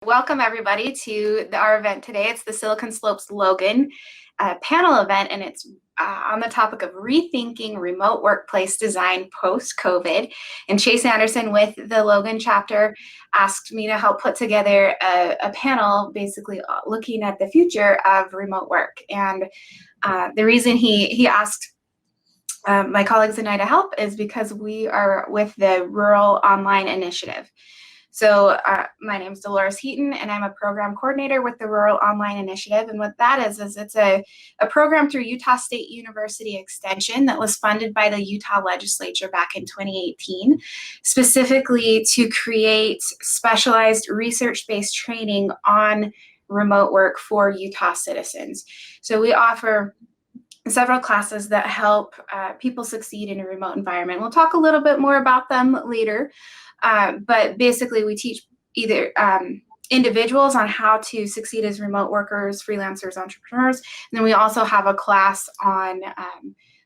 Welcome everybody to our event today. It's the Silicon Slopes Logan panel event, and it's on the topic of rethinking remote workplace design post-COVID. And Chase Anderson with the Logan chapter asked me to help put together a panel basically looking at the future of remote work. And the reason he asked my colleagues and I to help is because we are with the Rural Online Initiative. So my name is Dolores Heaton, and I'm a program coordinator with the Rural Online Initiative. And what that is it's a program through Utah State University Extension that was funded by the Utah legislature back in 2018, specifically to create specialized research-based training on remote work for Utah citizens. So we offer several classes that help people succeed in a remote environment. We'll talk a little bit more about them later. But basically, we teach either individuals on how to succeed as remote workers, freelancers, entrepreneurs. And then we also have a class on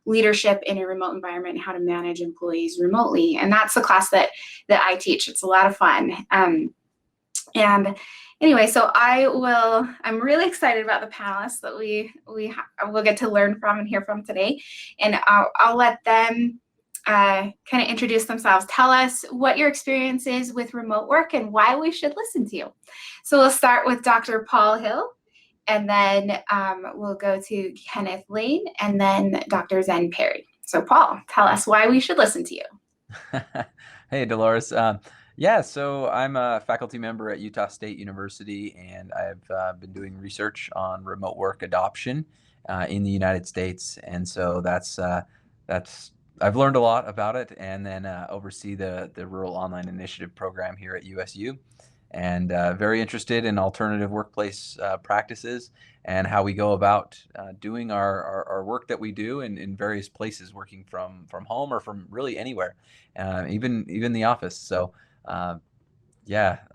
leadership in a remote environment and how to manage employees remotely. And that's the class that I teach. It's a lot of fun. And anyway, so I'm really excited about the panelists that we'll get to learn from and hear from today. And I'll let them kind of introduce themselves. Tell us what your experience is with remote work and why we should listen to you. So we'll start with Dr. Paul Hill, and then we'll go to Kenneth Lane, and then Dr. Zen Parry. So Paul, tell us why we should listen to you. Hey, Dolores. So I'm a faculty member at Utah State University, and I've been doing research on remote work adoption in the United States. And so that's I've learned a lot about it, and then oversee the Rural Online Initiative program here at USU, and very interested in alternative workplace practices and how we go about doing our work that we do in various places, working from home or from really anywhere, even the office. So I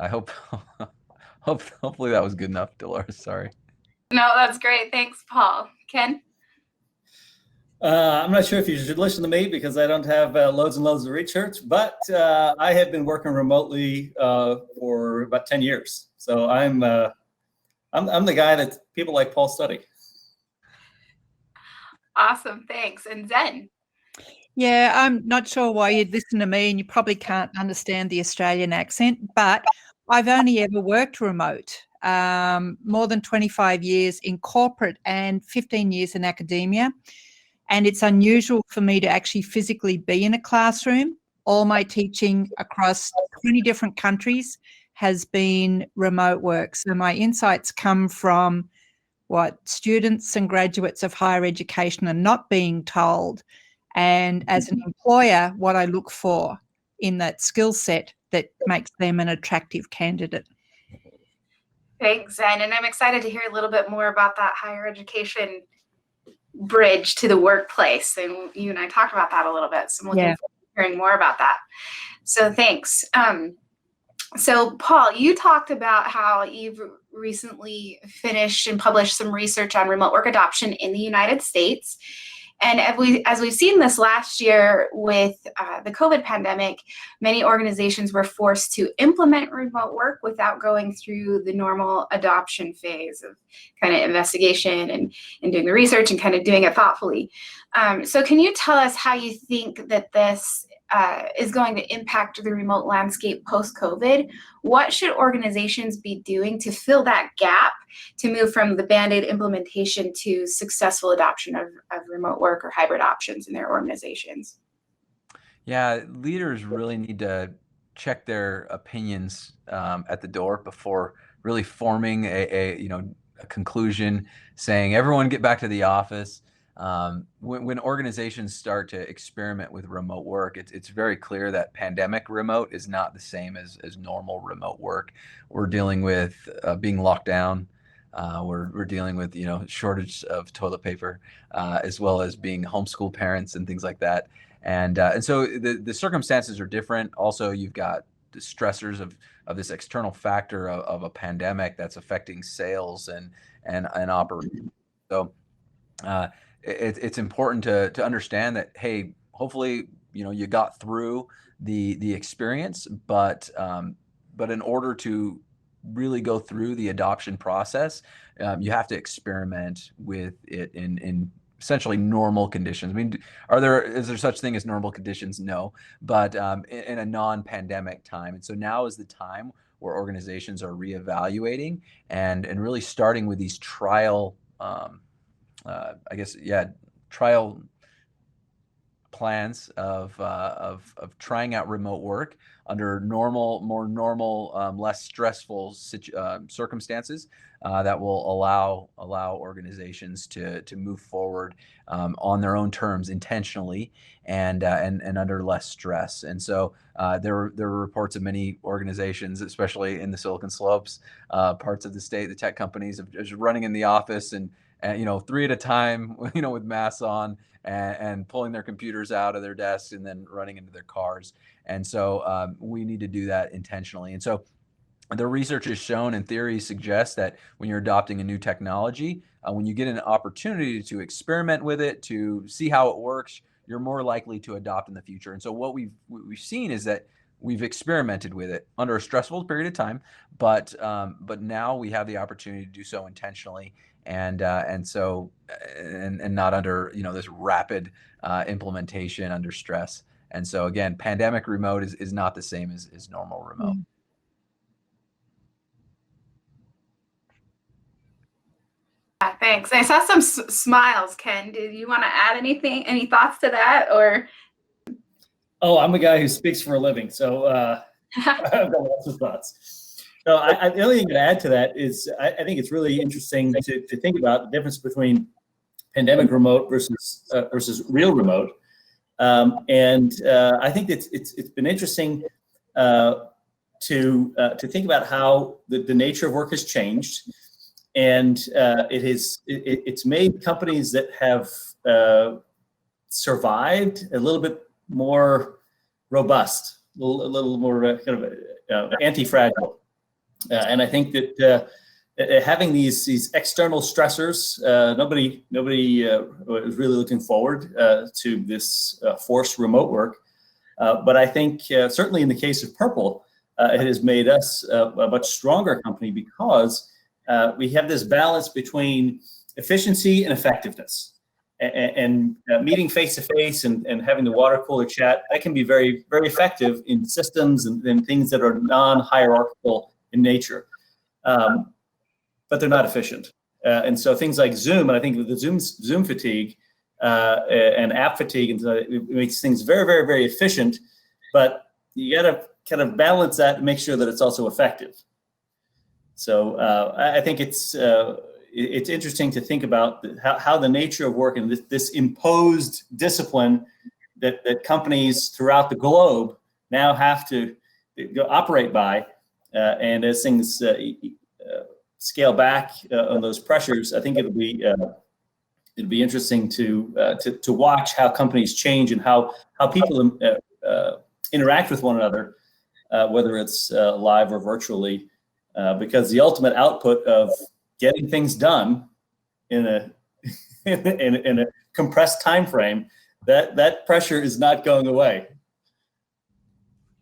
hope hopefully that was good enough, Dolores. Sorry. No, that's great. Thanks, Paul. Ken? I'm not sure if you should listen to me because I don't have loads and loads of research, but I have been working remotely for about 10 years. So I'm the guy that people like Paul study. Awesome, thanks. And Zen? Yeah, I'm not sure why you'd listen to me, and you probably can't understand the Australian accent, but I've only ever worked remote, more than 25 years in corporate and 15 years in academia. And it's unusual for me to actually physically be in a classroom. All my teaching across 20 different countries has been remote work. So my insights come from what students and graduates of higher education are not being told, and as an employer, what I look for in that skill set that makes them an attractive candidate. Thanks, Zen. And I'm excited to hear a little bit more about that higher education bridge to the workplace. And you and I talked about that a little bit. So I'm looking forward to hearing more about that. So thanks. So Paul, you talked about how you've recently finished and published some research on remote work adoption in the United States. And as we've seen this last year with the COVID pandemic, many organizations were forced to implement remote work without going through the normal adoption phase of kind of investigation and doing the research and kind of doing it thoughtfully. So can you tell us how you think that this is going to impact the remote landscape post-COVID? What should organizations be doing to fill that gap to move from the Band-Aid implementation to successful adoption of remote work or hybrid options in their organizations? Yeah, leaders really need to check their opinions at the door before really forming a conclusion saying everyone get back to the office. When organizations start to experiment with remote work, it's very clear that pandemic remote is not the same as normal remote work. We're dealing with being locked down. We're dealing with shortage of toilet paper, as well as being homeschool parents and things like that. And so the circumstances are different. Also, you've got the stressors of this external factor of a pandemic that's affecting sales and operations. So it's important to understand that, hey, hopefully you got through the experience, but in order to really go through the adoption process, you have to experiment with it in essentially normal conditions. I mean, is there such thing as normal conditions? No, but in a non-pandemic time. And so now is the time where organizations are reevaluating and really starting with these trial, trial plans of trying out remote work under more normal, less stressful circumstances that will allow organizations to move forward on their own terms intentionally and under less stress. And so there were reports of many organizations, especially in the Silicon Slopes, parts of the state, the tech companies, of just running in the office and 3 at a time, with masks on, and pulling their computers out of their desks and then running into their cars. And so we need to do that intentionally. And so the research has shown, and theory suggests, that when you're adopting a new technology, when you get an opportunity to experiment with it, to see how it works, you're more likely to adopt in the future. And so what we've seen is that we've experimented with it under a stressful period of time, but now we have the opportunity to do so intentionally, and not under this rapid implementation under stress. And so again, pandemic remote is not the same as normal remote. Yeah, thanks. I saw some smiles, Ken. Did you want to add any thoughts to that, or? Oh, I'm a guy who speaks for a living, so I've got lots of thoughts. So the only thing to add to that is I think it's really interesting to think about the difference between pandemic remote versus real remote. And I think it's been interesting to think about how the nature of work has changed, and it's made companies that have survived a little bit more robust, a little more kind of anti-fragile. And I think that having these external stressors, nobody was really looking forward to this forced remote work. But I think certainly in the case of Purple, it has made us a much stronger company because we have this balance between efficiency and effectiveness. And meeting face to face and having the water cooler chat, that can be very, very effective in systems and things that are non-hierarchical in nature, but they're not efficient. And so things like Zoom, and I think with the Zoom fatigue and app fatigue, and it makes things very, very, very efficient. But you got to kind of balance that and make sure that it's also effective. So I think it's interesting to think about how the nature of work and this imposed discipline that companies throughout the globe now have to operate by, and as things scale back on those pressures, I think it'll be interesting to watch how companies change and how people interact with one another, whether it's live or virtually, because the ultimate output of getting things done in a compressed time frame, that pressure is not going away.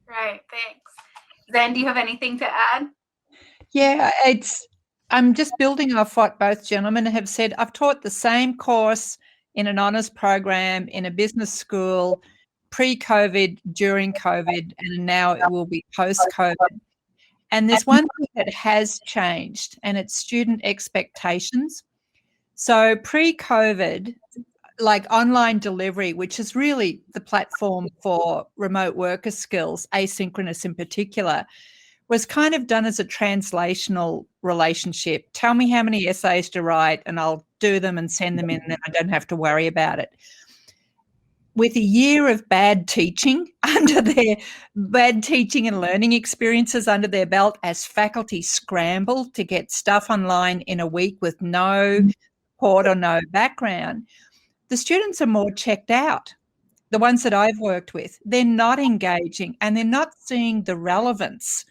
Right, thanks. Zen, do you have anything to add? Yeah, I'm just building off what both gentlemen have said. I've taught the same course in an honours program in a business school pre-COVID, during COVID, and now it will be post-COVID. And there's one thing that has changed, and it's student expectations. So pre-COVID, like online delivery, which is really the platform for remote worker skills, asynchronous in particular, was kind of done as a translational relationship. Tell me how many essays to write and I'll do them and send them in, and then I don't have to worry about it. With a year of bad teaching and learning experiences under their belt, as faculty scramble to get stuff online in a week with no support or no background, the students are more checked out. The ones that I've worked with, they're not engaging and they're not seeing the relevance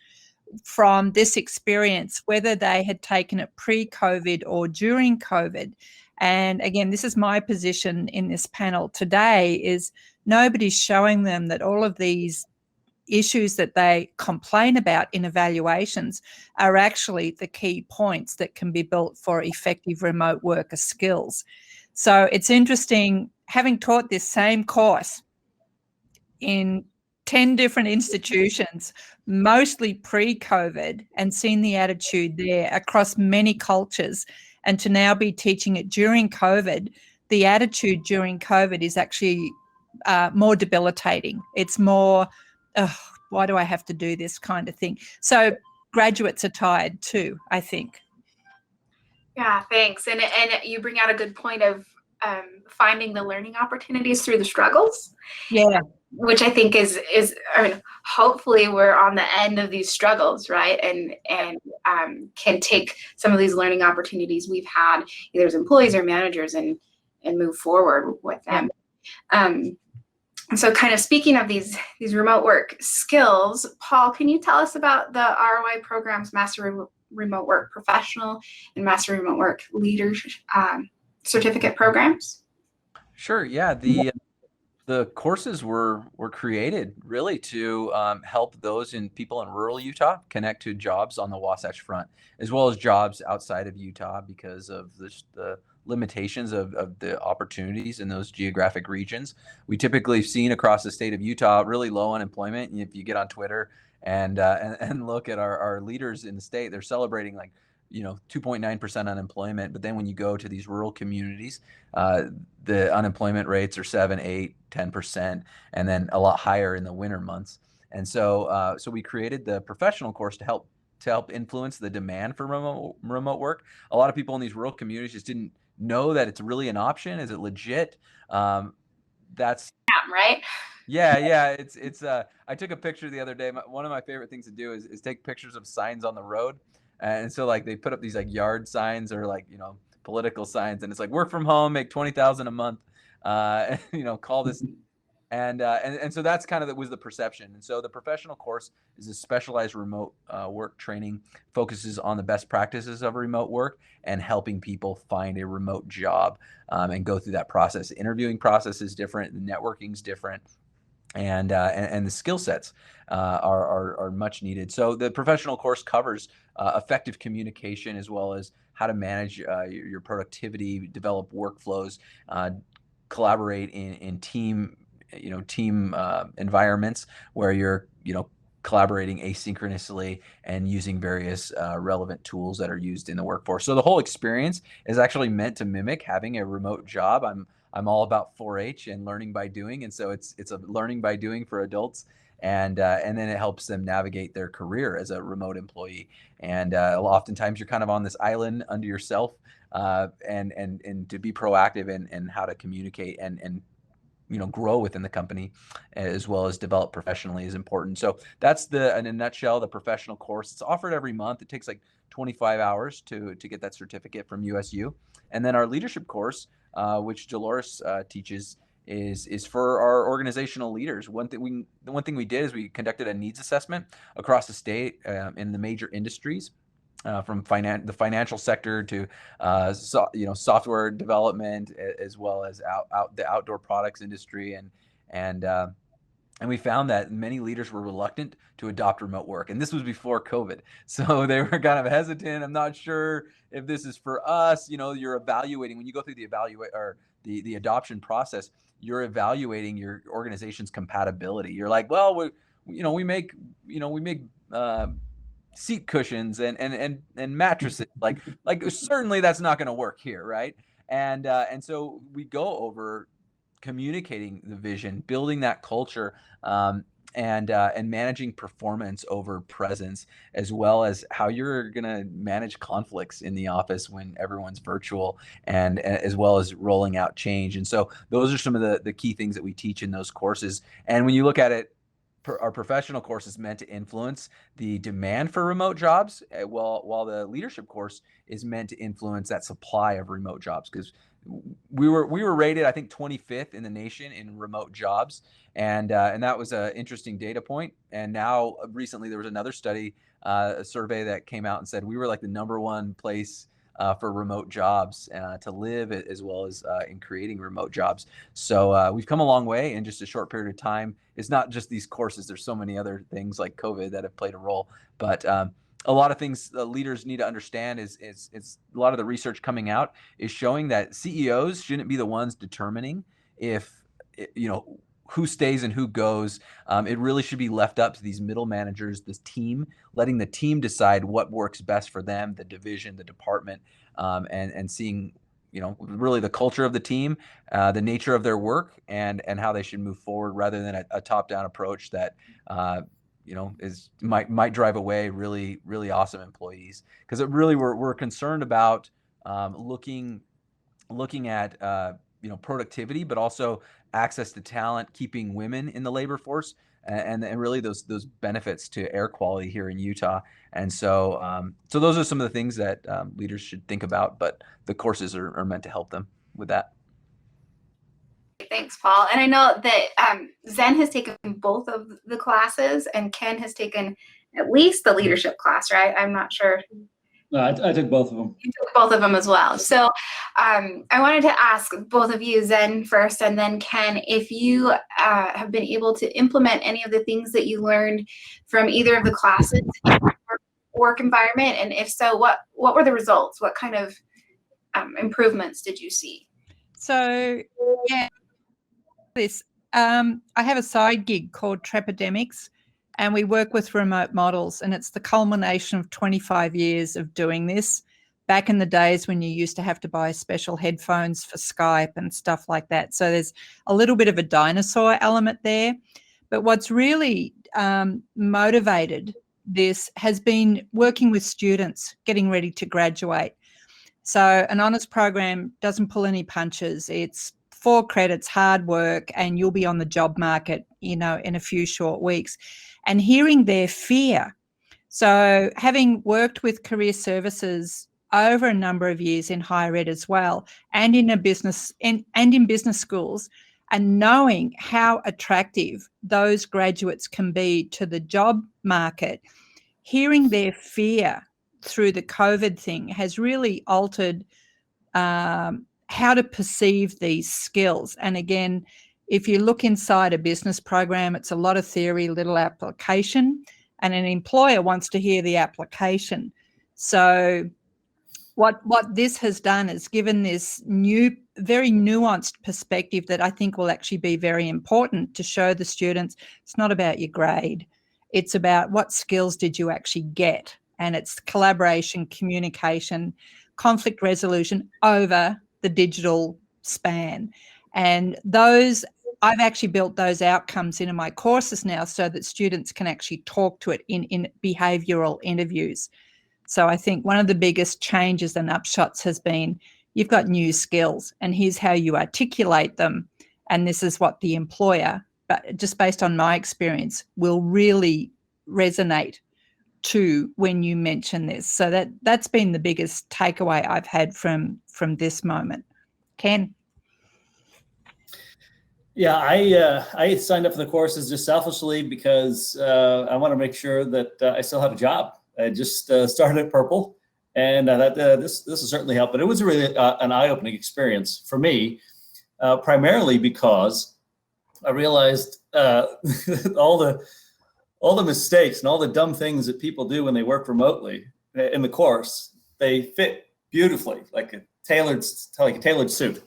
from this experience, whether they had taken it pre-COVID or during COVID. And again, this is my position in this panel today, is nobody's showing them that all of these issues that they complain about in evaluations are actually the key points that can be built for effective remote worker skills. So it's interesting, having taught this same course in 10 different institutions, mostly pre-COVID, and seen the attitude there across many cultures, and to now be teaching it during COVID, the attitude during COVID is actually more debilitating. It's more, oh, why do I have to do this kind of thing? So graduates are tired too, I think. Yeah, thanks. And you bring out a good point of finding the learning opportunities through the struggles. Yeah. Which I think is I mean, hopefully we're on the end of these struggles, right? And can take some of these learning opportunities we've had either as employees or managers and move forward with them. And so kind of speaking of these remote work skills, Paul, can you tell us about the ROI program's Master Remote Work Professional and Master Remote Work Leader certificate programs? Sure. Yeah. The courses were created really to help those people in rural Utah connect to jobs on the Wasatch Front, as well as jobs outside of Utah because of the limitations of the opportunities in those geographic regions. We typically have seen across the state of Utah really low unemployment. If you get on Twitter and look at our leaders in the state, they're celebrating like 2.9% unemployment. But then when you go to these rural communities, the unemployment rates are 7, 8, 10%, and then a lot higher in the winter months. And so we created the professional course to help influence the demand for remote work. A lot of people in these rural communities just didn't know that it's really an option. Is it legit? That's right. Yeah. It's I took a picture the other day. One of my favorite things to do is take pictures of signs on the road. And so like they put up these like yard signs or like, political signs, and it's like work from home, make 20,000 a month, call this. And so that's kind of was the perception. And so the professional course is a specialized remote work training, focuses on the best practices of remote work and helping people find a remote job and go through that process. The interviewing process is different, the networking's different. And the skill sets are much needed. So the professional course covers effective communication as well as how to manage your productivity, develop workflows, collaborate in team environments where you're collaborating asynchronously and using various relevant tools that are used in the workforce. So the whole experience is actually meant to mimic having a remote job. I'm all about 4-H and learning by doing, and so it's a learning by doing for adults, and then it helps them navigate their career as a remote employee. And oftentimes you're kind of on this island unto yourself, and to be proactive and how to communicate and grow within the company as well as develop professionally is important. So that's in a nutshell, the professional course. It's offered every month. It takes like 25 hours to get that certificate from USU. And then our leadership course, which Dolores teaches, is for our organizational leaders. The one thing we did is we conducted a needs assessment across the state in the major industries. From the financial sector to software development, as well as the outdoor products industry, and we found that many leaders were reluctant to adopt remote work, and this was before COVID, so they were kind of hesitant. I'm not sure if this is for us. You're evaluating when you go through the adoption process. You're evaluating your organization's compatibility. You're like, well, we make seat cushions and mattresses, like certainly that's not going to work here, right? And so we go over communicating the vision, building that culture, and managing performance over presence, as well as how you're going to manage conflicts in the office when everyone's virtual, and as well as rolling out change. And so those are some of the key things that we teach in those courses. And when you look at it, our professional course is meant to influence the demand for remote jobs, while the leadership course is meant to influence that supply of remote jobs, because we were rated, I think, 25th in the nation in remote jobs, and that was an interesting data point. And now recently there was another study, a survey that came out and said we were like the number one place for remote jobs, to live as well as in creating remote jobs. So we've come a long way in just a short period of time. It's not just these courses. There's so many other things like COVID that have played a role. But a lot of things leaders need to understand is a lot of the research coming out is showing that CEOs shouldn't be the ones determining if, who stays and who goes. It really should be left up to these middle managers, this team, letting the team decide what works best for them, the division, the department, and seeing, really the culture of the team, the nature of their work, and how they should move forward, rather than a top-down approach that might drive away really, really awesome employees. Because it really, we're concerned about looking at productivity, but also access to talent, keeping women in the labor force, and really those benefits to air quality here in Utah. And so those are some of the things that leaders should think about, but the courses are meant to help them with that. Thanks, Paul. And I know that Zen has taken both of the classes, and Ken has taken at least the leadership class, right? I'm not sure. No, I took both of them. You took both of them as well. So I wanted to ask both of you, Zen first, and then Ken, if you have been able to implement any of the things that you learned from either of the classes in your work environment, and if so, what were the results? What kind of improvements did you see? So, yeah, I have a side gig called Trepademics, and we work with remote models, and it's the culmination of 25 years of doing this. Back in the days when you used to have to buy special headphones for Skype and stuff like that. So there's a little bit of a dinosaur element there. But what's really motivated this has been working with students getting ready to graduate. So an honours program doesn't pull any punches. It's 4 credits, hard work, and you'll be on the job market, in a few short weeks. And hearing their fear. So having worked with career services over a number of years in higher ed as well, and in a business and in business schools, and knowing how attractive those graduates can be to the job market, hearing their fear through the COVID thing has really altered how to perceive these skills. And again, if you look inside a business program, it's a lot of theory, little application, and an employer wants to hear the application. So what this has done is given this new, very nuanced perspective that I think will actually be very important to show the students it's not about your grade. It's about what skills did you actually get. And it's collaboration, communication, conflict resolution over the digital span. And those, I've actually built those outcomes into my courses now so that students can actually talk to it in behavioural interviews. So I think one of the biggest changes and upshots has been you've got new skills and here's how you articulate them. And this is what the employer, but just based on my experience, will really resonate to when you mention this. So that's been the biggest takeaway I've had from this moment. Ken? Yeah, I signed up for the courses just selfishly because I want to make sure that I still have a job. I just started at Purple, and this will certainly help. But it was really an eye-opening experience for me, primarily because I realized all the mistakes and all the dumb things that people do when they work remotely in the course. They fit beautifully, like a tailored suit.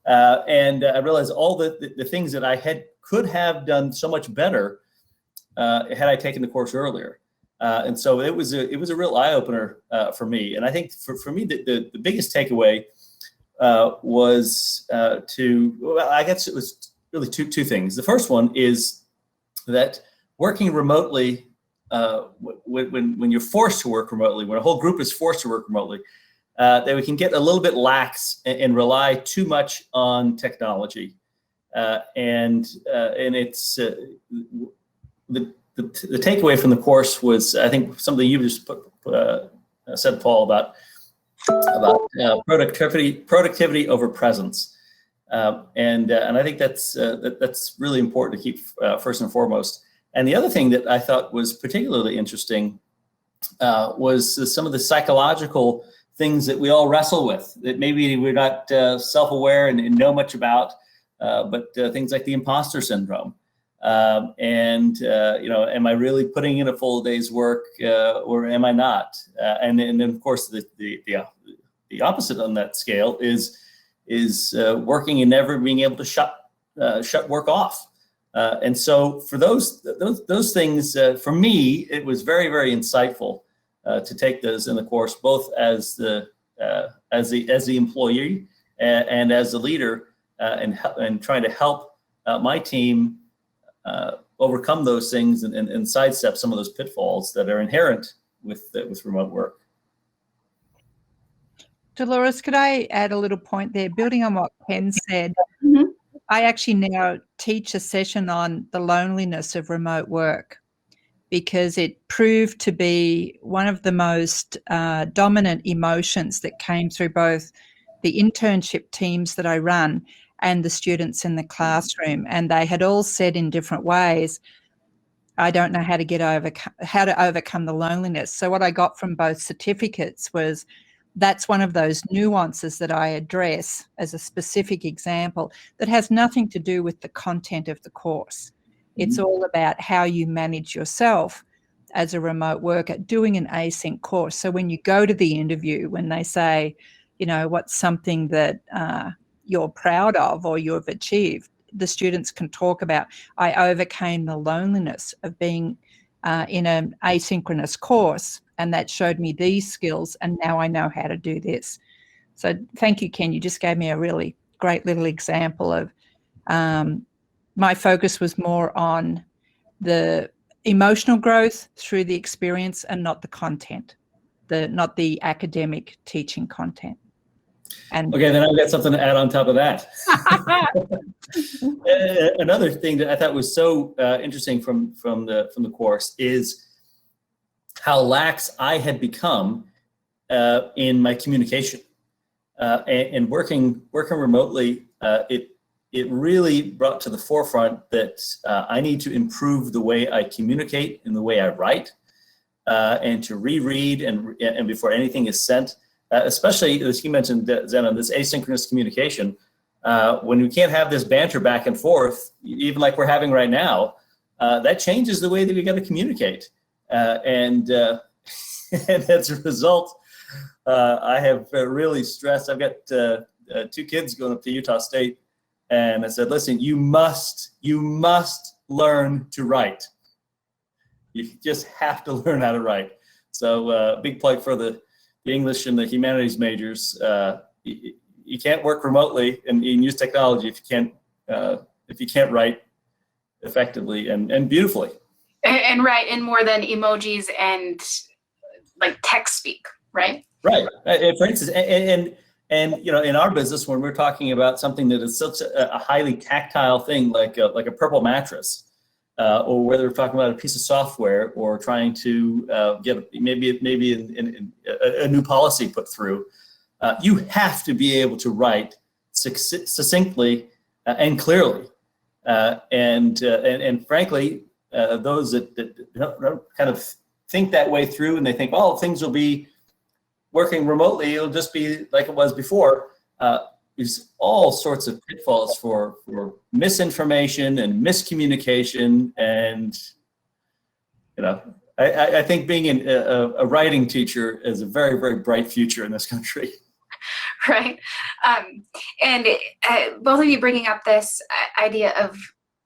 And I realized all the things that I could have done so much better had I taken the course earlier. And so it was a real eye opener for me. And I think for me, the biggest takeaway was I guess it was really two things. The first one is that working remotely, when you're forced to work remotely, when a whole group is forced to work remotely, that we can get a little bit lax and rely too much on technology, and it's the takeaway from the course was, I think, something you just said, Paul, about productivity over presence, and I think that's really important to keep first and foremost. And the other thing that I thought was particularly interesting was some of the psychological things that we all wrestle with that maybe we're not self-aware and know much about, but things like the imposter syndrome. Am I really putting in a full day's work or am I not? And then of course the opposite on that scale is working and never being able to shut work off. And so for those things, for me, it was very, very insightful to take those in the course, both as the employee and as the leader, and trying to help my team overcome those things and sidestep some of those pitfalls that are inherent with remote work. Dolores, could I add a little point there? Building on what Ken said, Mhm. I actually now teach a session on the loneliness of remote work because it proved to be one of the most dominant emotions that came through both the internship teams that I run and the students in the classroom. And they had all said in different ways, I don't know how to overcome the loneliness. So what I got from both certificates was that's one of those nuances that I address as a specific example that has nothing to do with the content of the course. It's all about how you manage yourself as a remote worker doing an async course. So when you go to the interview, when they say, what's something that you're proud of or you've achieved, the students can talk about, I overcame the loneliness of being in an asynchronous course, and that showed me these skills, and now I know how to do this. So thank you, Ken. You just gave me a really great little example of my focus was more on the emotional growth through the experience and not the content, not the academic teaching content. And Okay, then I've got something to add on top of that. Another thing that I thought was so interesting from the course is how lax I had become in my communication. And working remotely, it really brought to the forefront that I need to improve the way I communicate and the way I write, and to reread and before anything is sent. Especially, as you mentioned, Zena, this asynchronous communication, when we can't have this banter back and forth, even like we're having right now, that changes the way that we got to communicate. And as a result, I have really stressed. I've got 2 kids going up to Utah State, and I said, listen, you must learn to write. You just have to learn how to write. So big plug for the English and the humanities majors. You can't work remotely and use technology if you can't write effectively and beautifully. And write in more than emojis and like text speak, right? Right. For instance, and in our business, when we're talking about something that is such a highly tactile thing, like a purple mattress, or whether we're talking about a piece of software or trying to get maybe a new policy put through, you have to be able to write succinctly and clearly. And frankly, those that don't kind of think that way through, and they think, oh, things will be working remotely, it'll just be like it was before. There's all sorts of pitfalls for misinformation and miscommunication, and I think being a writing teacher is a very, very bright future in this country. Right. And both of you bringing up this idea of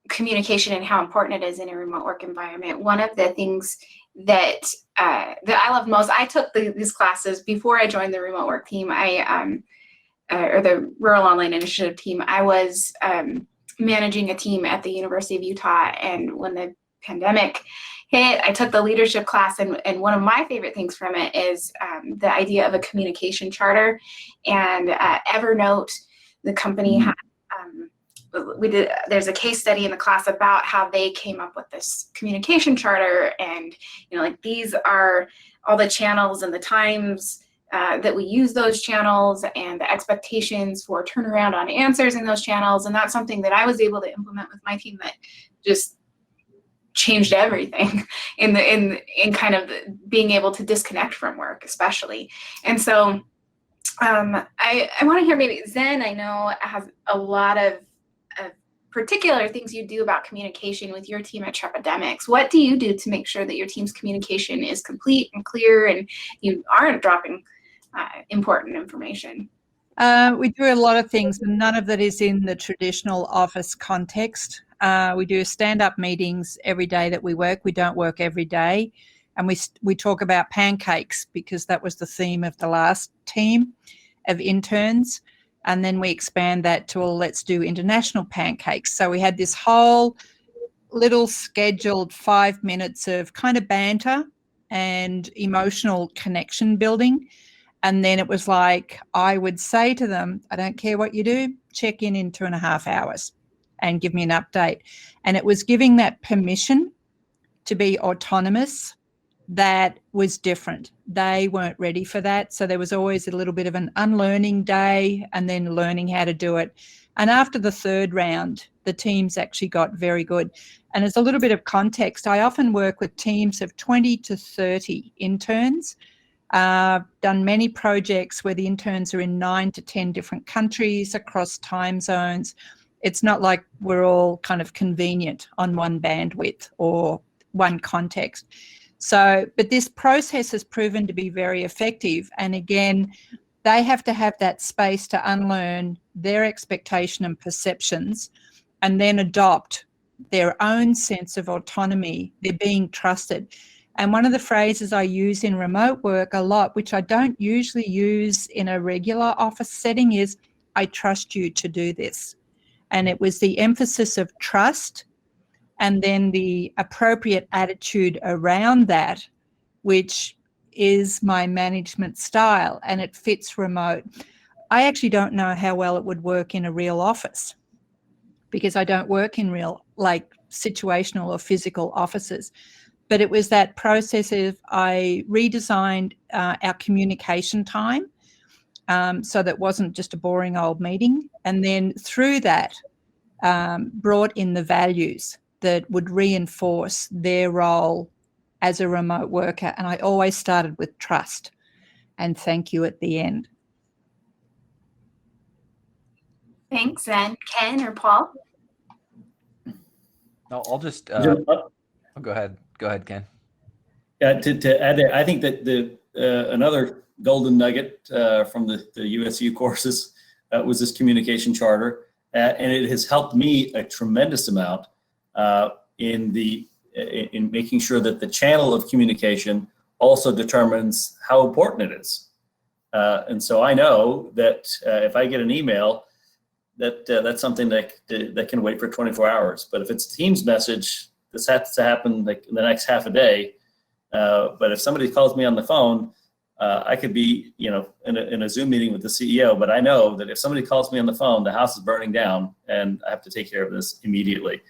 communication and how important it is in a remote work environment. One of the things that I love most, I took these classes before I joined the remote work team. Or the Rural Online Initiative team. I was managing a team at the University of Utah, and when the pandemic hit, I took the leadership class, and one of my favorite things from it is the idea of a communication charter. And Evernote, the company, had, there's a case study in the class about how they came up with this communication charter, and like these are all the channels and the times that we use those channels and the expectations for turnaround on answers in those channels. And that's something that I was able to implement with my team that just changed everything in kind of being able to disconnect from work, especially. And so I want to hear maybe Zen, I know, has a lot of particular things you do about communication with your team at Trepademics. What do you do to make sure that your team's communication is complete and clear and you aren't dropping important information? We do a lot of things, and none of that is in the traditional office context. We do stand-up meetings every day that we work. We don't work every day. And we talk about pancakes because that was the theme of the last team of interns. And then we expand that to, well, let's do international pancakes. So we had this whole little scheduled 5 minutes of kind of banter and emotional connection building. And then it was like, I would say to them, I don't care what you do, check in 2.5 hours and give me an update. And it was giving that permission to be autonomous that was different. They weren't ready for that. So there was always a little bit of an unlearning day and then learning how to do it. And after the third round, the teams actually got very good. And as a little bit of context, I often work with teams of 20 to 30 interns. Done many projects where the interns are in 9 to 10 different countries across time zones. It's not like we're all kind of convenient on one bandwidth or one context. So, but this process has proven to be very effective. And again, they have to have that space to unlearn their expectation and perceptions and then adopt their own sense of autonomy. They're being trusted. And one of the phrases I use in remote work a lot, which I don't usually use in a regular office setting, is I trust you to do this. And it was the emphasis of trust and then the appropriate attitude around that, which is my management style, and it fits remote. I actually don't know how well it would work in a real office because I don't work in real, like situational or physical offices. But it was that process of I redesigned our communication time so that it wasn't just a boring old meeting. And then through that, brought in the values that would reinforce their role as a remote worker. And I always started with trust and thank you at the end. Thanks, Zen. Ken or Paul? No, I'll just go ahead. Go ahead, Ken. Yeah, to add there, I think that another golden nugget from the USU courses was this communication charter, and it has helped me a tremendous amount in making sure that the channel of communication also determines how important it is. And so I know that if I get an email, that's something that can wait for 24 hours. But if it's a Teams message, this has to happen like in the next half a day. But if somebody calls me on the phone, I could be, in a Zoom meeting with the CEO, but I know that if somebody calls me on the phone, the house is burning down and I have to take care of this immediately.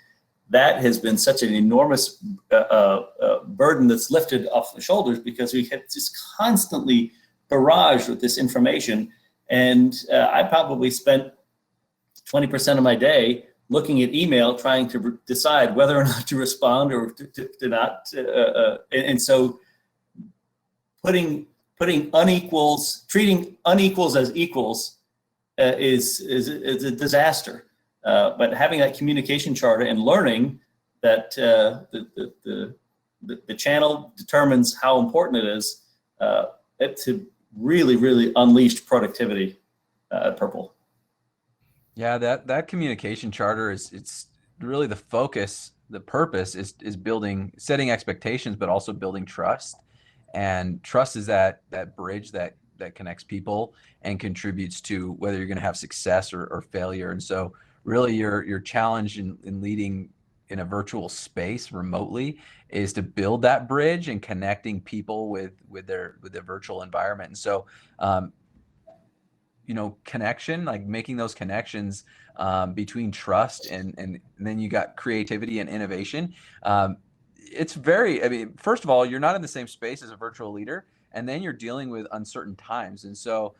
That has been such an enormous burden that's lifted off the shoulders because we get just constantly barraged with this information. And I probably spent 20% of my day looking at email, trying to decide whether or not to respond or to not. And so treating unequals as equals is a disaster. But having that communication charter and learning that the channel determines how important it is, it's really, really unleashed productivity at Purple. Yeah, that communication charter it's really the focus, the purpose is setting expectations, but also building trust. And trust is that bridge that connects people and contributes to whether you're going to have success or failure. And so really your challenge in leading in a virtual space remotely is to build that bridge and connecting people with their virtual environment. And so connection, like making those connections between trust and then you got creativity and innovation. It's first of all, you're not in the same space as a virtual leader, and then you're dealing with uncertain times. And so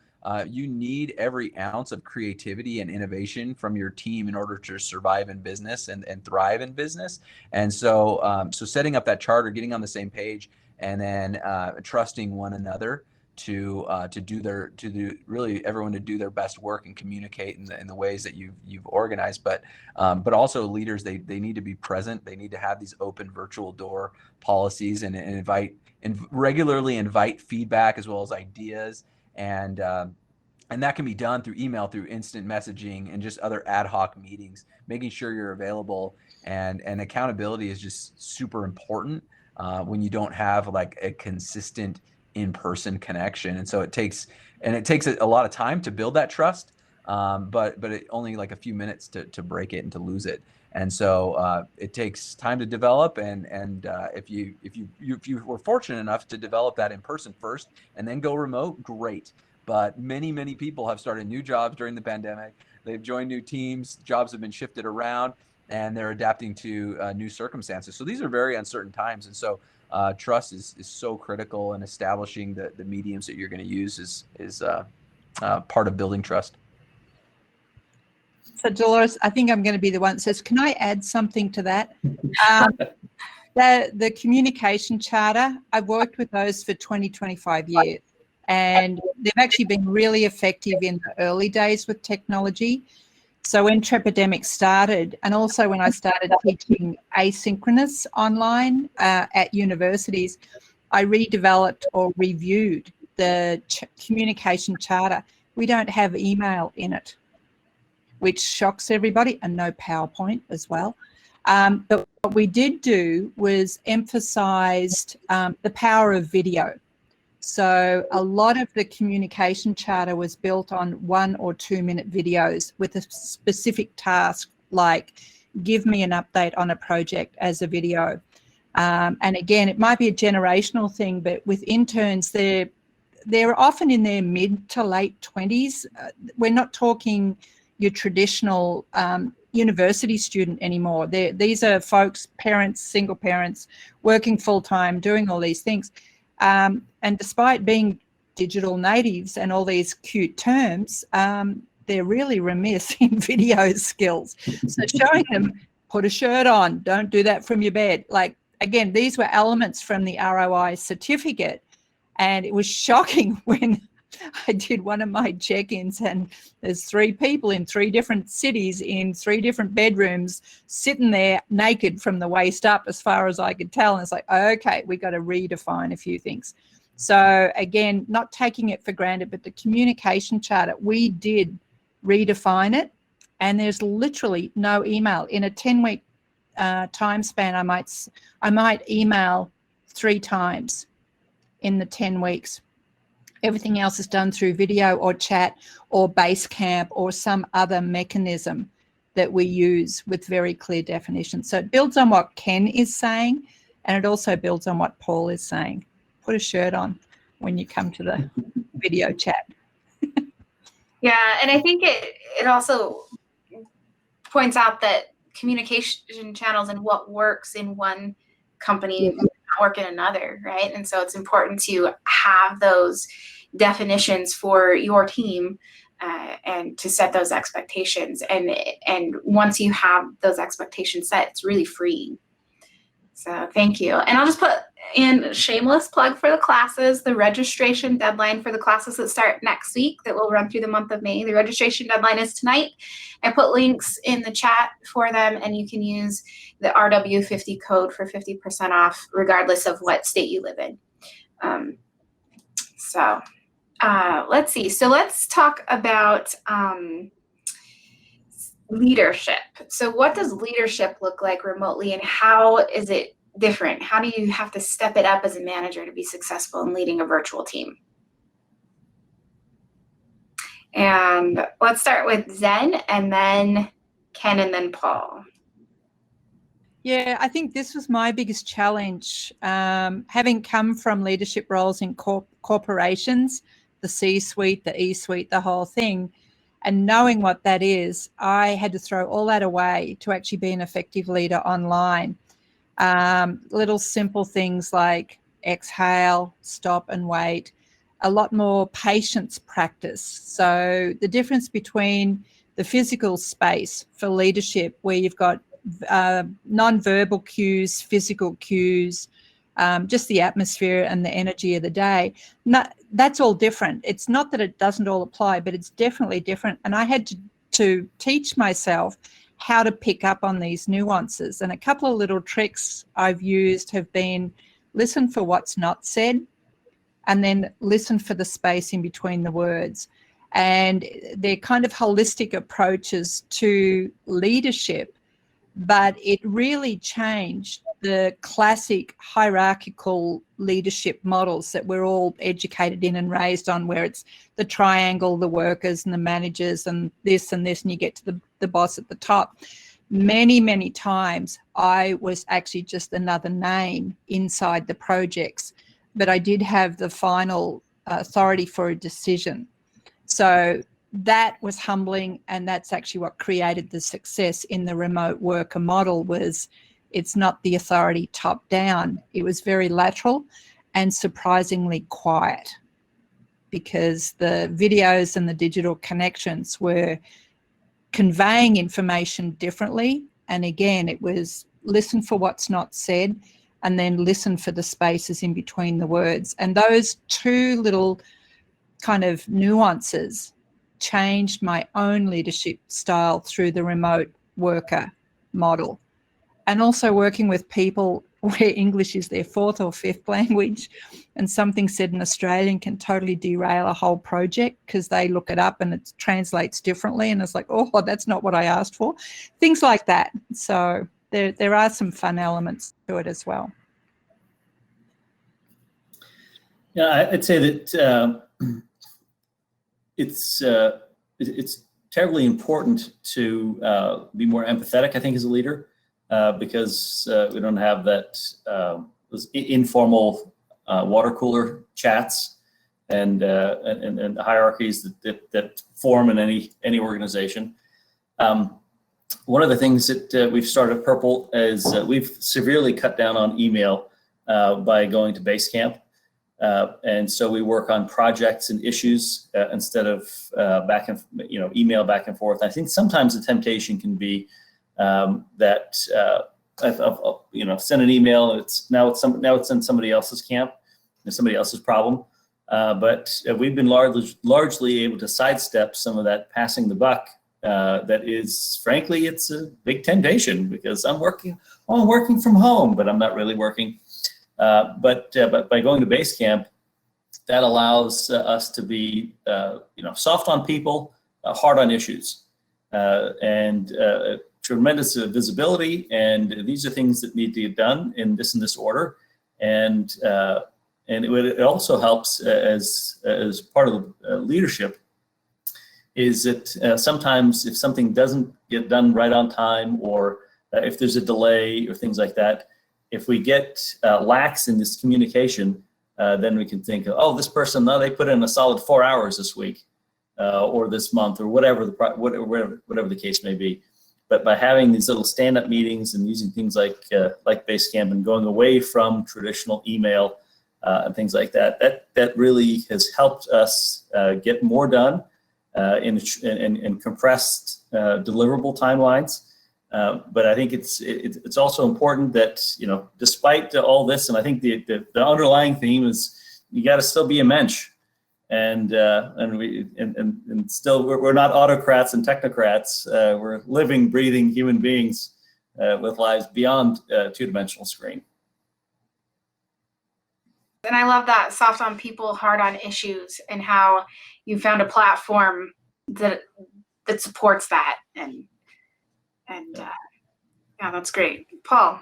you need every ounce of creativity and innovation from your team in order to survive in business and thrive in business. And so, so setting up that charter, getting on the same page, and then trusting one another to really everyone to do their best work and communicate in the ways that you've organized. But also leaders, they need to be present. They need to have these open virtual door policies and regularly invite feedback as well as ideas, and that can be done through email, through instant messaging, and just other ad hoc meetings, making sure you're available. And accountability is just super important when you don't have like a consistent in-person connection. And so it takes a lot of time to build that trust, but it only like a few minutes to break it and to lose it. And so it takes time to develop. And if you were fortunate enough to develop that in person first and then go remote, great. But many people have started new jobs during the pandemic. They've joined new teams. Jobs have been shifted around, and they're adapting to new circumstances. So these are very uncertain times. And so trust is so critical, and establishing the mediums that you're going to use is part of building trust. So Dolores, I think I'm going to be the one that says, can I add something to that? The communication charter, I've worked with those for 25 years, and they've actually been really effective in the early days with technology. So when Trepademics started, and also when I started teaching asynchronous online at universities, I redeveloped or reviewed the communication charter. We don't have email in it, which shocks everybody, and no PowerPoint as well. But what we did do was emphasised the power of video. So a lot of the communication charter was built on 1 or 2 minute videos with a specific task, like give me an update on a project as a video. And again, it might be a generational thing, but with interns, they're often in their mid to late 20s. We're not talking your traditional university student anymore. These are folks, parents, single parents, working full-time, doing all these things. And despite being digital natives and all these cute terms, they're really remiss in video skills. So showing them, put a shirt on, don't do that from your bed. Like, again, these were elements from the ROI certificate. And it was shocking when I did one of my check-ins, and there's 3 people in 3 different cities in 3 different bedrooms sitting there naked from the waist up as far as I could tell. And it's like, okay, we got to redefine a few things. So again, not taking it for granted, but the communication charter, we did redefine it, and there's literally no email. In a 10-week time span, I might email 3 times in the 10 weeks. Everything else is done through video or chat or Basecamp or some other mechanism that we use with very clear definitions. So it builds on what Ken is saying, and it also builds on what Paul is saying. Put a shirt on when you come to the video chat. Yeah, and I think it also points out that communication channels and what works in one company not work in another, right? And so it's important to have those definitions for your team and to set those expectations. And once you have those expectations set, it's really freeing. So thank you. And I'll just put in a shameless plug for the classes. The registration deadline for the classes that start next week, that will run through the month of May. The registration deadline is tonight. I put links in the chat for them, and you can use the RW50 code for 50% off, regardless of what state you live in. Let's see. So let's talk about leadership. So what does leadership look like remotely, and how is it different? How do you have to step it up as a manager to be successful in leading a virtual team? And let's start with Zen, and then Ken, and then Paul. Yeah, I think this was my biggest challenge, having come from leadership roles in corporations, the C-suite, the E-suite, the whole thing, and knowing what that is. I had to throw all that away to actually be an effective leader online. Little simple things like exhale, stop and wait, a lot more patience practice. So the difference between the physical space for leadership, where you've got non-verbal cues, physical cues, just the atmosphere and the energy of the day. that's all different. It's not that it doesn't all apply, but it's definitely different. And I had to teach myself how to pick up on these nuances. And a couple of little tricks I've used have been listen for what's not said, and then listen for the space in between the words. And they're kind of holistic approaches to leadership, but it really changed the classic hierarchical leadership models that we're all educated in and raised on, where it's the triangle, the workers and the managers and this, and you get to the boss at the top. Many, many times I was actually just another name inside the projects, but I did have the final authority for a decision. So that was humbling, and that's actually what created the success in the remote worker model. Was it's not the authority top down, it was very lateral and surprisingly quiet, because the videos and the digital connections were conveying information differently. And again, it was listen for what's not said, and then listen for the spaces in between the words. And those two little kind of nuances changed my own leadership style through the remote worker model. And also working with people where English is their fourth or fifth language, and something said in Australian can totally derail a whole project because they look it up and it translates differently, and it's like, oh, that's not what I asked for. Things like that. So there are some fun elements to it as well. Yeah, I'd say that it's terribly important to be more empathetic, I think, as a leader, because we don't have that those informal water cooler chats and hierarchies that form in any organization. One of the things that we've started at Purple is we've severely cut down on email by going to Basecamp. And so we work on projects and issues instead of email back and forth. I think sometimes the temptation can be that send an email. It's in somebody else's camp, and somebody else's problem. But we've been largely able to sidestep some of that passing the buck. That is, frankly, it's a big temptation because I'm working from home, but I'm not really working. But by going to Basecamp, that allows us to be soft on people, hard on issues, and tremendous visibility. And these are things that need to get done in this order. And it also helps as part of the leadership is that sometimes if something doesn't get done right on time, or if there's a delay or things like that, if we get lax in this communication, then we can think, oh, this person, they put in a solid 4 hours this week or this month, or whatever the case may be. But by having these little stand-up meetings and using things like Basecamp and going away from traditional email and things like that, that really has helped us get more done in compressed deliverable timelines. But I think it's also important that, despite all this, and I think the underlying theme is you got to still be a mensch, and still we're not autocrats and technocrats. We're living, breathing human beings with lives beyond two-dimensional screen. And I love that soft on people, hard on issues, and how you found a platform that supports that. And yeah, that's great. Paul.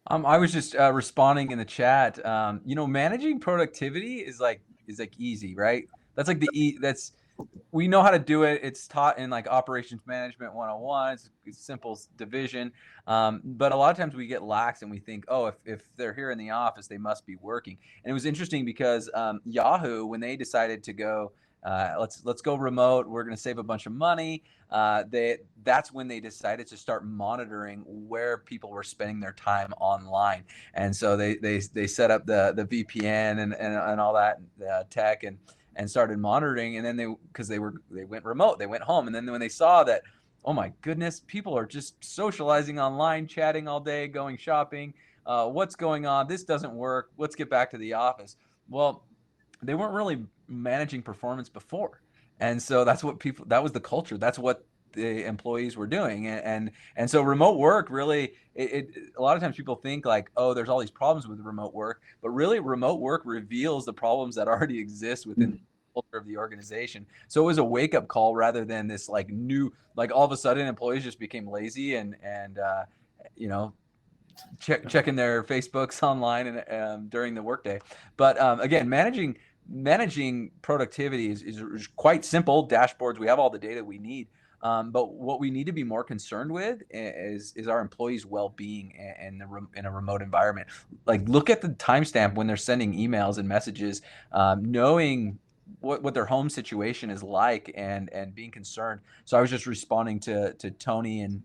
I was just responding in the chat. Managing productivity is like easy, right? That's like we know how to do it. It's taught in like operations management 101. It's simple division. But a lot of times we get lax and we think, oh, if they're here in the office, they must be working. And it was interesting because Yahoo, when they decided to go, let's go remote, we're going to save a bunch of money. That's when they decided to start monitoring where people were spending their time online. And so they set up the VPN and all that tech and started monitoring. And then because they went remote, they went home. And then when they saw that, oh my goodness, people are just socializing online, chatting all day, going shopping. What's going on? This doesn't work. Let's get back to the office. Well, they weren't really managing performance before. And so that's what that was the culture. That's what the employees were doing. And so remote work really, a lot of times people think like, oh, there's all these problems with remote work, but really remote work reveals the problems that already exist within the culture of the organization. So it was a wake up call rather than this like new, like all of a sudden employees just became lazy and you know, checking their Facebooks online and during the workday. But again, managing productivity is quite simple. Dashboards, we have all the data we need. But what we need to be more concerned with is our employees' well-being in a remote environment. Like, look at the timestamp when they're sending emails and messages, knowing what their home situation is like and being concerned. So I was just responding to Tony and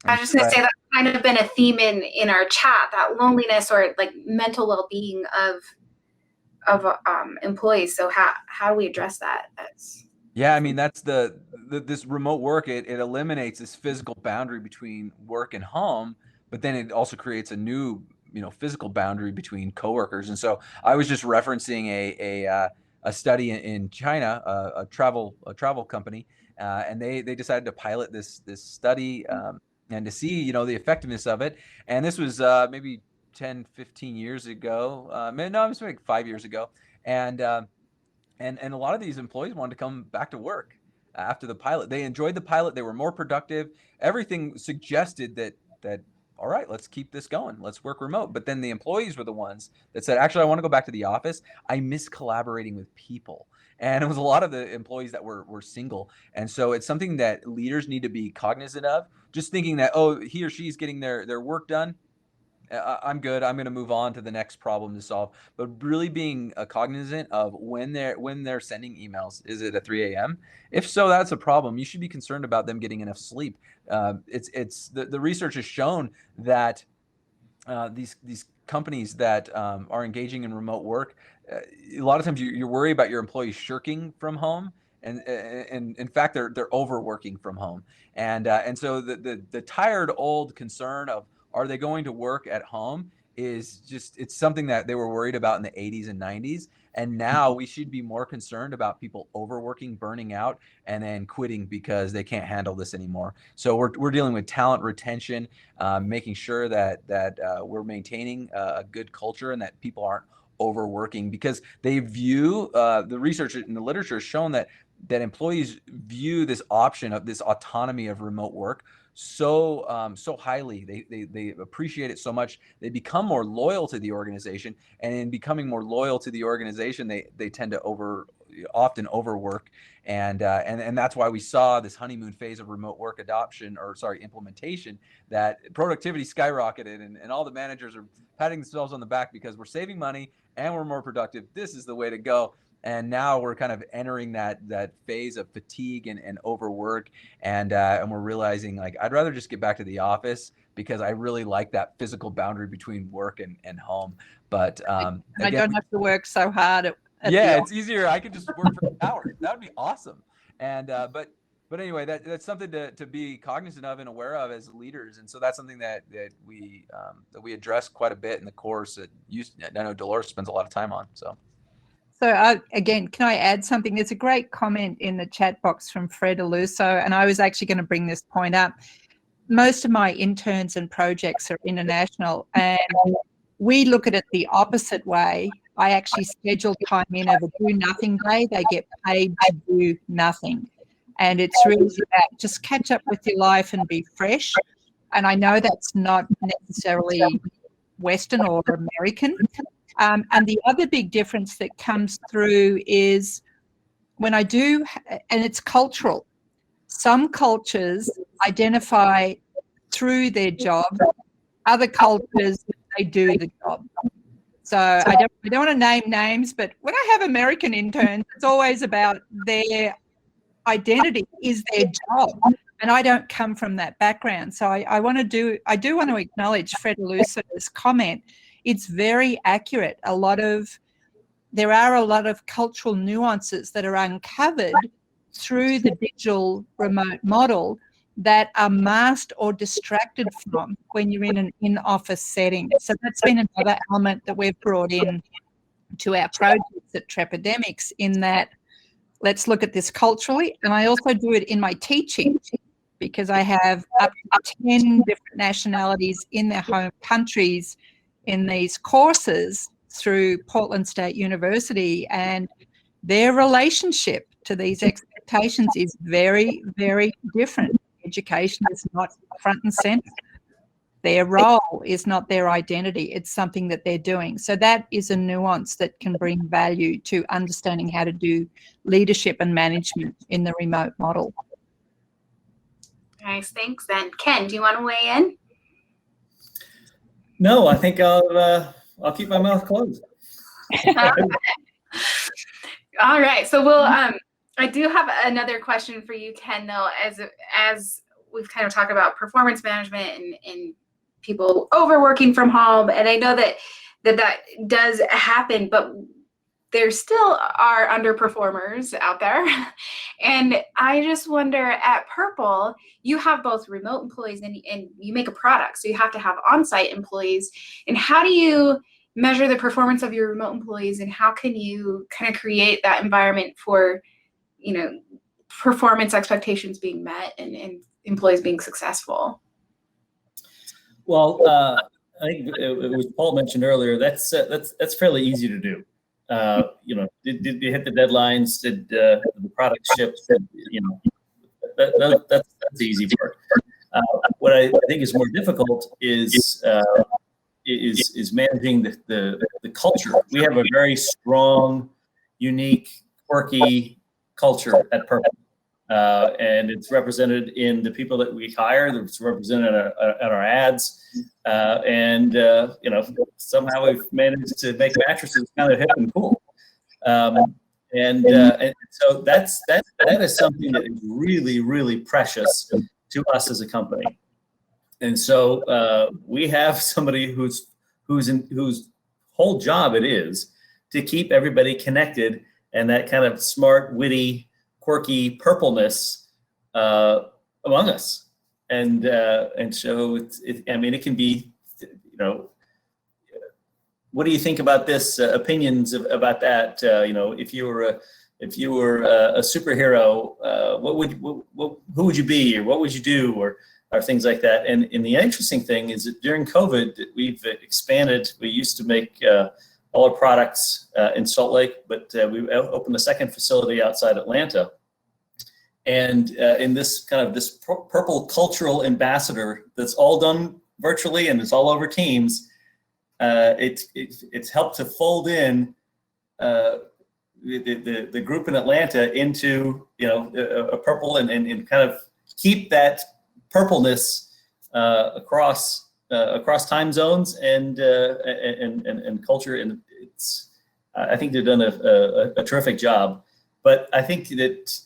I was just going to say that's kind of been a theme in our chat, that loneliness or like mental well-being of employees. So how do we address that? Yeah, I mean, that's this remote work, it eliminates this physical boundary between work and home, but then it also creates a new, physical boundary between coworkers. And so I was just referencing a study in China, a travel company, and they decided to pilot this study and to see, the effectiveness of it. And this was maybe 10, 15 years ago. No, it was like 5 years ago. And a lot of these employees wanted to come back to work after the pilot. They enjoyed the pilot. They were more productive. Everything suggested that all right, let's keep this going. Let's work remote. But then the employees were the ones that said, actually, I want to go back to the office. I miss collaborating with people. And it was a lot of the employees that were single. And so it's something that leaders need to be cognizant of. Just thinking that, oh, he or she's getting their work done, I'm good. I'm going to move on to the next problem to solve. But really being cognizant of when they're sending emails. Is it at 3 a.m.? If so, that's a problem. You should be concerned about them getting enough sleep. It's the research has shown that these companies that are engaging in remote work, a lot of times you're worried about your employees shirking from home. And in fact, they're overworking from home. And so the tired old concern of, are they going to work at home, is just, it's something that they were worried about in the 80s and 90s. And now we should be more concerned about people overworking, burning out, and then quitting because they can't handle this anymore. So we're dealing with talent retention, making sure that we're maintaining a good culture and that people aren't overworking, because they view, the research in the literature has shown that employees view this option of this autonomy of remote work so highly. They appreciate it so much. They become more loyal to the organization, and in becoming more loyal to the organization, they tend to often overwork, and that's why we saw this honeymoon phase of remote work implementation, that productivity skyrocketed, and all the managers are patting themselves on the back because we're saving money and we're more productive. This is the way to go. And now we're kind of entering that phase of fatigue and overwork, and we're realizing, like, I'd rather just get back to the office because I really like that physical boundary between work and home. But I don't have to work so hard at it's easier. I could just work for hours. That would be awesome. And but anyway, that's something to be cognizant of and aware of as leaders. And so that's something that we address quite a bit in the course that I know Dolores spends a lot of time on. So again, can I add something? There's a great comment in the chat box from Fred Aluso, and I was actually going to bring this point up. Most of my interns and projects are international, and we look at it the opposite way. I actually schedule time in of a do nothing day. They get paid to do nothing. And it's really about just catch up with your life and be fresh. And I know that's not necessarily Western or American. And the other big difference that comes through is when I do, and it's cultural. Some cultures identify through their job. Other cultures, they do the job. So I don't want to name names, but when I have American interns, it's always about their identity is their job. And I don't come from that background. So I do want to acknowledge Fred Aluso's comment. It's very accurate. There are a lot of cultural nuances that are uncovered through the digital remote model that are masked or distracted from when you're in an in-office setting. So that's been another element that we've brought in to our projects at Trepademics, in that let's look at this culturally. And I also do it in my teaching, because I have up to 10 different nationalities in their home countries in these courses through Portland State University, and their relationship to these expectations is very, very different. Education is not front and center. Their role is not their identity. It's something that they're doing. So that is a nuance that can bring value to understanding how to do leadership and management in the remote model. Nice, thanks. Then Ken, do you want to weigh in? No, I think I'll keep my mouth closed. All right. So we'll. I do have another question for you, Ken. Though, as we've kind of talked about performance management and people overworking from home, and I know that does happen, but there still are underperformers out there. And I just wonder, at Purple, you have both remote employees and you make a product, so you have to have on-site employees. And how do you measure the performance of your remote employees, and how can you kind of create that environment for, performance expectations being met and employees being succful? Well, I think it was Paul mentioned earlier, that's fairly easy to do. Did you hit the deadlines? Did the product ship? That's the easy part. What I think is more difficult is managing the culture. We have a very strong, unique, quirky culture at Purple, and it's represented in the people that we hire. It's represented at our ads, and somehow we've managed to make mattresses kind of hip and cool. And so that is something that is really, really precious to us as a company. And so we have somebody whose whole job it is to keep everybody connected, and that kind of smart, witty, quirky purpleness among us. And so it can be, what do you think about this? Opinions about that? If you were a superhero, who would you be, or what would you do, or things like that. And the interesting thing is that during COVID, we've expanded. We used to make all our products in Salt Lake, but we opened a second facility outside Atlanta. And in this Purple cultural ambassador that's all done virtually and it's all over Teams, it's helped to fold in the group in Atlanta into a Purple and kind of keep that purpleness across time zones and culture, and I think they've done a terrific job. But I think that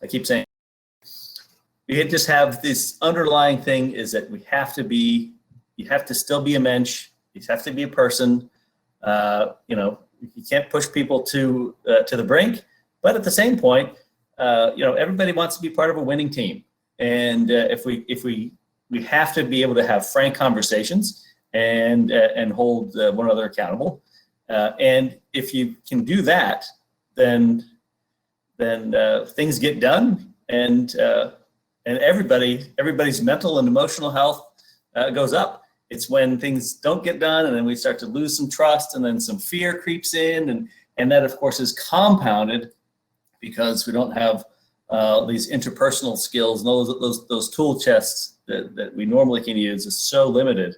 I keep saying we just have this underlying thing is that you have to still be a mensch, you have to be a person. You can't push people to the brink, but at the same point, everybody wants to be part of a winning team, and if we have to be able to have frank conversations and hold one another accountable, and if you can do that, then things get done, and everybody's mental and emotional health goes up. It's when things don't get done, and then we start to lose some trust, and then some fear creeps in, and that of course is compounded because we don't have these interpersonal skills, and those tool chests that we normally can use is so limited.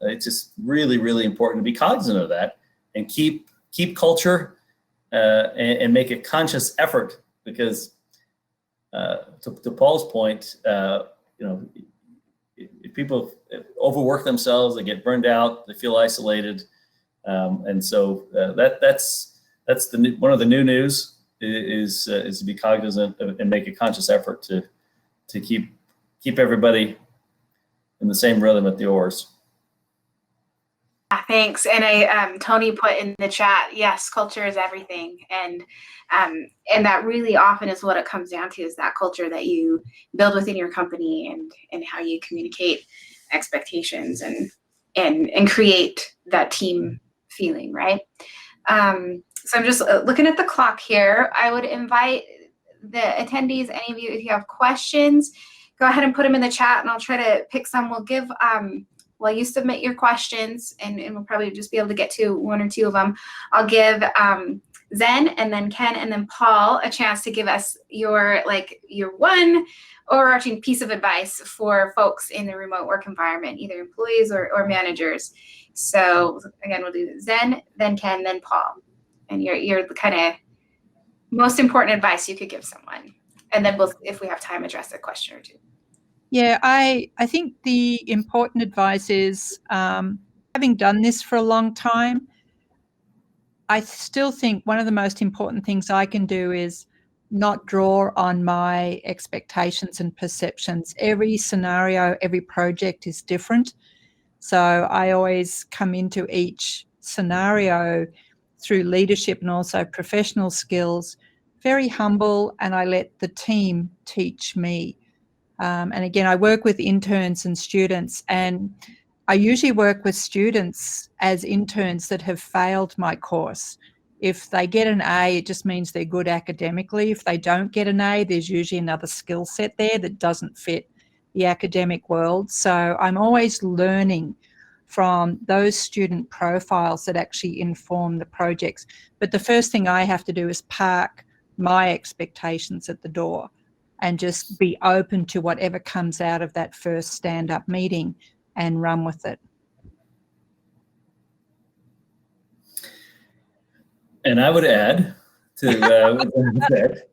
It's just really, really important to be cognizant of that and keep culture and make a conscious effort, because to Paul's point, if people overwork themselves, they get burned out, they feel isolated, and so that's one of the new news is to be cognizant and make a conscious effort to keep everybody in the same rhythm at the oars. Thanks. And Tony put in the chat, yes, culture is everything, and that really often is what it comes down to, is that culture that you build within your company and how you communicate expectations. And and create that team feeling, right? So I'm just looking at the clock here. I would invite the attendees, any of you, if you have questions, go ahead and put them in the chat and I'll try to pick some. We'll give, while you submit your questions, and we'll probably just be able to get to one or two of them, I'll give Zen and then Ken and then Paul a chance to give us your one overarching piece of advice for folks in the remote work environment, either employees or managers. So again, we'll do Zen, then Ken, then Paul. And you're the kind of most important advice you could give someone. And then we'll, if we have time, address a question or two. Yeah, I think the important advice is, having done this for a long time, I still think one of the most important things I can do is not draw on my expectations and perceptions. Every scenario, every project is different. So I always come into each scenario through leadership and also professional skills, very humble, and I let the team teach me. And again, I work with interns and students, and I usually work with students as interns that have failed my course. If they get an A, it just means they're good academically. If they don't get an A, there's usually another skill set there that doesn't fit the academic world. So I'm always learning from those student profiles that actually inform the projects. But the first thing I have to do is park my expectations at the door and just be open to whatever comes out of that first stand-up meeting and run with it. And I would add to what you said,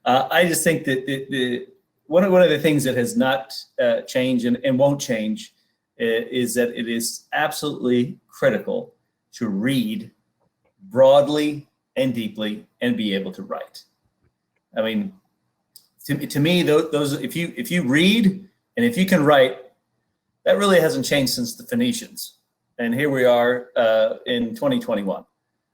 I just think that one of the things that has not changed and won't change is that it is absolutely critical to read broadly and deeply and be able to write. I mean, to me, those if you read and if you can write, that really hasn't changed since the Phoenicians, and here we are in 2021.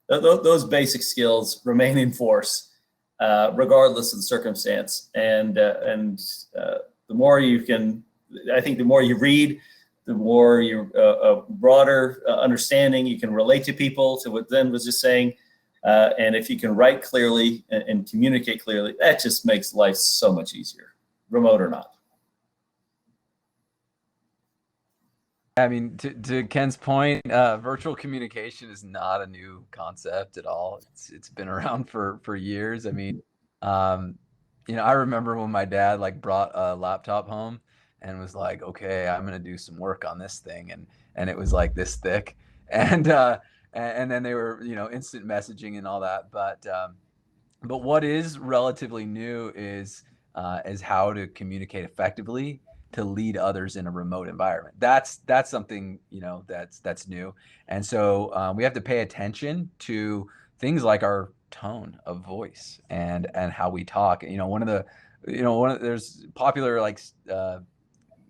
Those basic skills remain in force regardless of the circumstance, and the more you can, I think, the more you read, the more you broader understanding, you can relate to people, to what Zen was just saying. And if you can write clearly and communicate clearly, that just makes life so much easier, remote or not. I mean, to Ken's point, virtual communication is not a new concept at all. It's been around for years. I mean, I remember when my dad brought a laptop home and was like, okay, I'm gonna do some work on this thing, and it was like this thick, and then they were instant messaging and all that, but what is relatively new is how to communicate effectively to lead others in a remote environment. That's something that's new, and so we have to pay attention to things like our tone of voice and how we talk. There's popular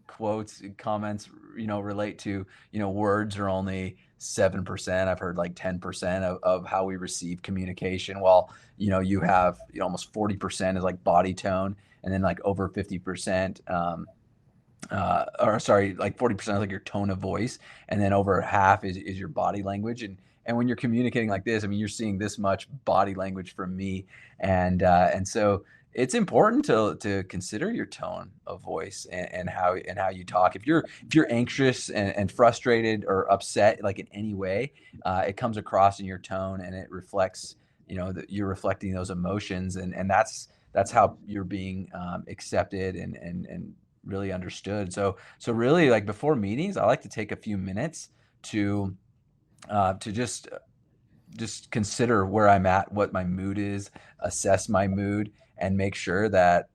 quotes and comments relate to words are only 7%. I've heard 10% of how we receive communication, while you have almost 40% is body tone, and then over 50% 40% is your tone of voice, and then over half is your body language. And when you're communicating like this, I mean, you're seeing this much body language from me, and so it's important to consider your tone of voice and how you talk. If you're anxious and frustrated or upset in any way, it comes across in your tone, and it reflects that you're reflecting those emotions, and that's how you're being accepted and really understood. So really, before meetings, I like to take a few minutes to just consider where I'm at, what my mood is, assess my mood, and make sure that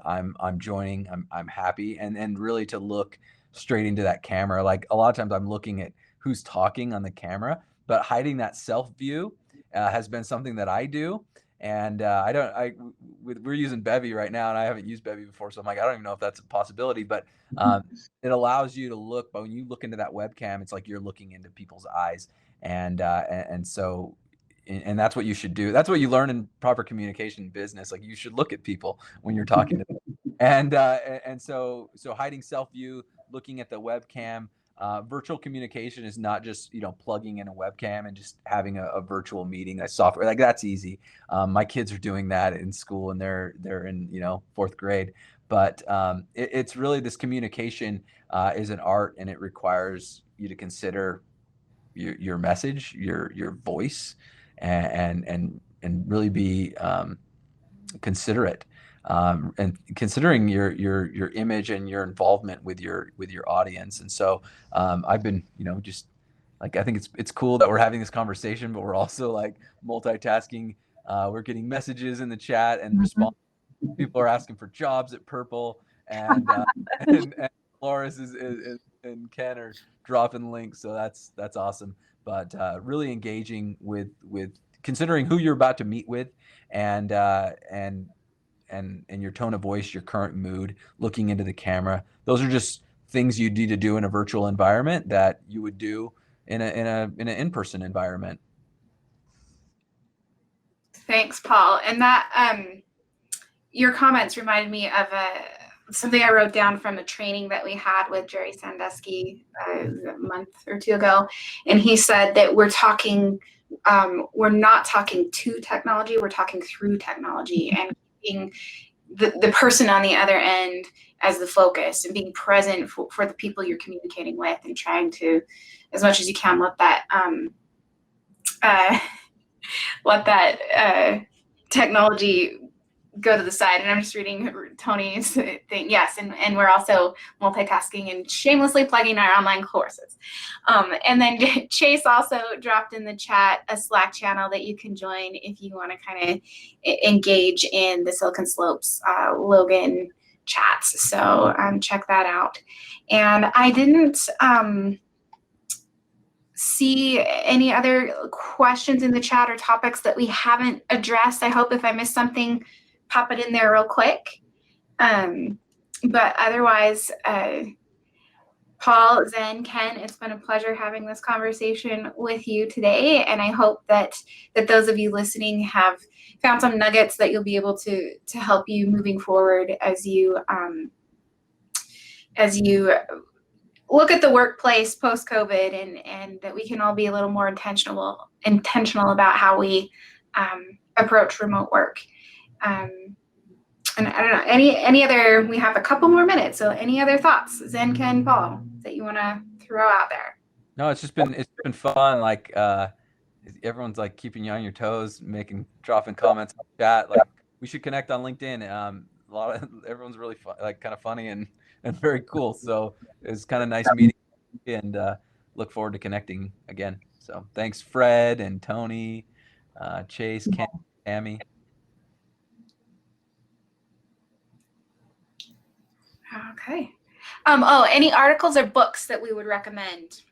I'm joining, I'm happy, and really to look straight into that camera. A lot of times I'm looking at who's talking on the camera, but hiding that self view has been something that I do. And we're using Bevy right now, and I haven't used Bevy before, so I'm I don't even know if that's a possibility, but it allows you to look. But when you look into that webcam, it's like you're looking into people's eyes, and so that's what you should do. That's what you learn in proper communication business. You should look at people when you're talking to them, and so hiding self view, looking at the webcam, Virtual communication is not just, plugging in a webcam and just having a virtual meeting. That software, like, that's easy. My kids are doing that in school, and they're in, 4th grade. But it's really, this communication is an art, and it requires you to consider your message, your voice, and really be considerate, and considering your image and your involvement with your audience. And so I've been, just like, I think it's cool that we're having this conversation, but we're also like multitasking. We're getting messages in the chat and responding. People are asking for jobs at Purple, and and Dolores and Ken are dropping links, so that's awesome. But really engaging with considering who you're about to meet with, and your tone of voice, your current mood, looking into the camera. Those are just things you need to do in a virtual environment that you would do in an in-person environment. Thanks, Paul. And that your comments reminded me of something I wrote down from a training that we had with Jerry Sandusky a month or two ago. And he said that we're not talking to technology, we're talking through technology, and keeping the person on the other end as the focus, and being present for the people you're communicating with, and trying to, as much as you can, let that technology go to the side. And I'm just reading Tony's thing. Yes, and we're also multitasking and shamelessly plugging our online courses. And then Chase also dropped in the chat a Slack channel that you can join if you want to kind of engage in the Silicon Slopes Logan chats. So check that out. And I didn't see any other questions in the chat or topics that we haven't addressed. I hope if I missed something, pop it in there real quick. But otherwise, Paul, Zen, Ken, it's been a pleasure having this conversation with you today. And I hope that those of you listening have found some nuggets that you'll be able to help you moving forward as you look at the workplace post-COVID, and that we can all be a little more intentional about how we approach remote work. And I don't know, any other, we have a couple more minutes, so any other thoughts, Zen, Ken, Paul, that you want to throw out there? No, it's been fun. Like, everyone's like keeping you on your toes, dropping comments in the chat. Like, we should connect on LinkedIn. Everyone's really fun, like kind of funny and very cool. So it's kind of nice meeting you, and look forward to connecting again. So thanks, Fred and Tony, Chase, Ken, Tammy. Okay. Any articles or books that we would recommend?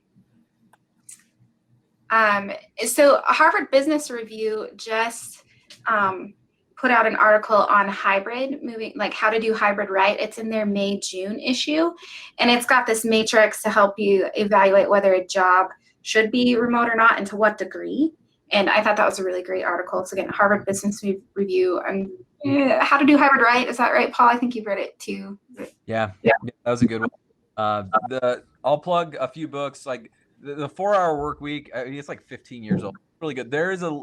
So Harvard Business Review just put out an article on hybrid, like how to do hybrid right. It's in their May-June issue, and it's got this matrix to help you evaluate whether a job should be remote or not, and to what degree. And I thought that was a really great article. So again, Harvard Business Review, and how to do hybrid right. Is that right, Paul? I think you've read it too. Yeah, that was a good one. I'll plug a few books, like the 4-Hour Work Week. I mean, it's like 15 years old. Really good. There is a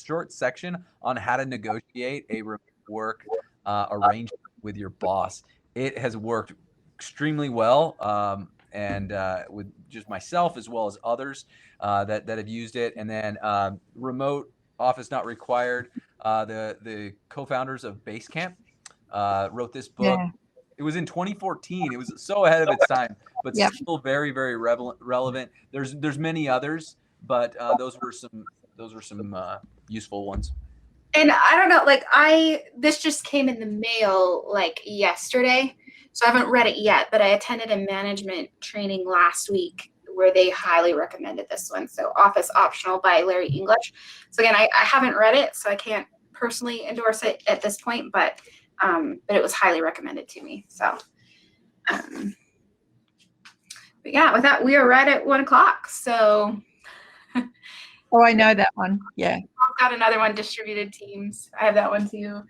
short section on how to negotiate a remote work arrangement with your boss. It has worked extremely well, and with just myself as well as others that have used it. And then remote office not required. The co-founders of Basecamp wrote this book. Yeah. It was in 2014. It was so ahead of its time, but still very, very relevant. There's many others, but those were some useful ones. And I don't know, like this just came in the mail like yesterday, so I haven't read it yet, but I attended a management training last week where they highly recommended this one. So Office Optional by Larry English. So again, I haven't read it, so I can't personally endorse it at this point, but it was highly recommended to me. So, but yeah, with that, we are right at 1 o'clock. So. Oh, I know that one. Yeah. I've got another one, Distributed Teams. I have that one too.